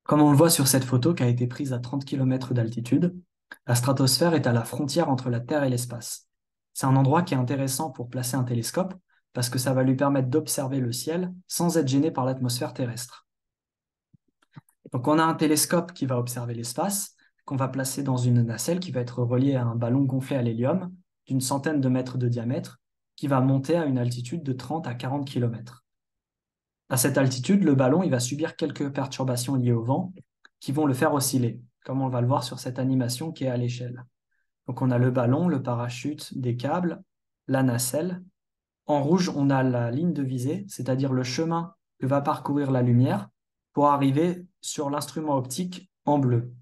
Comme on le voit sur cette photo qui a été prise à 30 km d'altitude, la stratosphère est à la frontière entre la Terre et l'espace. C'est un endroit qui est intéressant pour placer un télescope parce que ça va lui permettre d'observer le ciel sans être gêné par l'atmosphère terrestre. Donc on a un télescope qui va observer l'espace, qu'on va placer dans une nacelle qui va être reliée à un ballon gonflé à l'hélium d'une centaine de mètres de diamètre qui va monter à une altitude de 30 à 40 km. À cette altitude, le ballon il va subir quelques perturbations liées au vent qui vont le faire osciller, comme on va le voir sur cette animation qui est à l'échelle. Donc on a le ballon, le parachute, des câbles, la nacelle. En rouge, on a la ligne de visée, c'est-à-dire le chemin que va parcourir la lumière pour arriver sur l'instrument optique en bleu,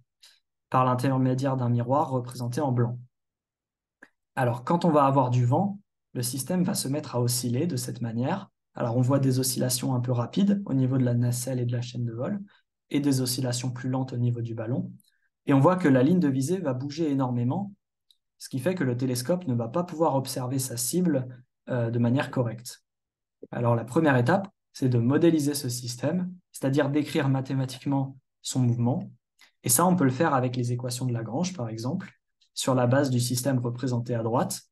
par l'intermédiaire d'un miroir représenté en blanc. Alors, quand on va avoir du vent, le système va se mettre à osciller de cette manière. Alors, on voit des oscillations un peu rapides au niveau de la nacelle et de la chaîne de vol, et des oscillations plus lentes au niveau du ballon. Et on voit que la ligne de visée va bouger énormément, ce qui fait que le télescope ne va pas pouvoir observer sa cible de manière correcte. Alors, la première étape, c'est de modéliser ce système, c'est-à-dire d'écrire mathématiquement son mouvement. Et ça, on peut le faire avec les équations de Lagrange, par exemple, sur la base du système représenté à droite.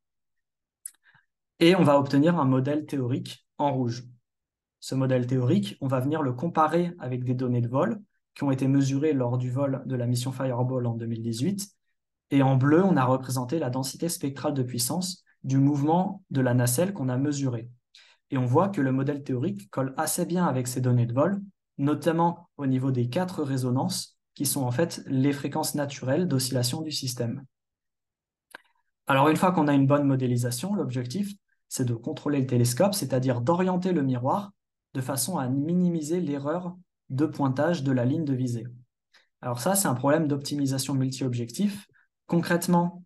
Et on va obtenir un modèle théorique en rouge. Ce modèle théorique, on va venir le comparer avec des données de vol qui ont été mesurées lors du vol de la mission Fireball en 2018. Et en bleu, on a représenté la densité spectrale de puissance du mouvement de la nacelle qu'on a mesuré. Et on voit que le modèle théorique colle assez bien avec ces données de vol, notamment au niveau des 4 résonances, qui sont en fait les fréquences naturelles d'oscillation du système. Alors une fois qu'on a une bonne modélisation, l'objectif, c'est de contrôler le télescope, c'est-à-dire d'orienter le miroir de façon à minimiser l'erreur de pointage de la ligne de visée. Alors ça, c'est un problème d'optimisation multi-objectif. Concrètement,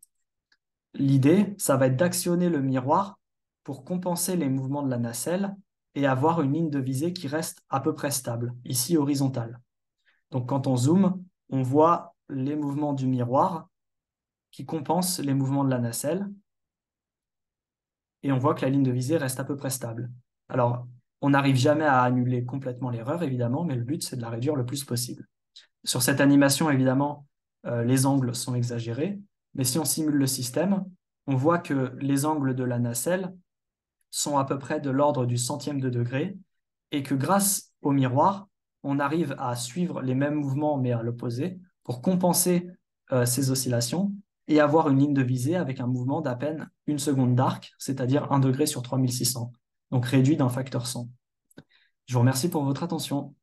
l'idée, ça va être d'actionner le miroir pour compenser les mouvements de la nacelle et avoir une ligne de visée qui reste à peu près stable, ici horizontale. Donc quand on zoome, on voit les mouvements du miroir qui compensent les mouvements de la nacelle et on voit que la ligne de visée reste à peu près stable. Alors, on n'arrive jamais à annuler complètement l'erreur, évidemment, mais le but, c'est de la réduire le plus possible. Sur cette animation, évidemment, les angles sont exagérés, mais si on simule le système, on voit que les angles de la nacelle sont à peu près de l'ordre du centième de degré et que grâce au miroir, on arrive à suivre les mêmes mouvements mais à l'opposé pour compenser ces oscillations et avoir une ligne de visée avec un mouvement d'à peine une seconde d'arc, c'est-à-dire 1 degré sur 3600, donc réduit d'un facteur 100. Je vous remercie pour votre attention.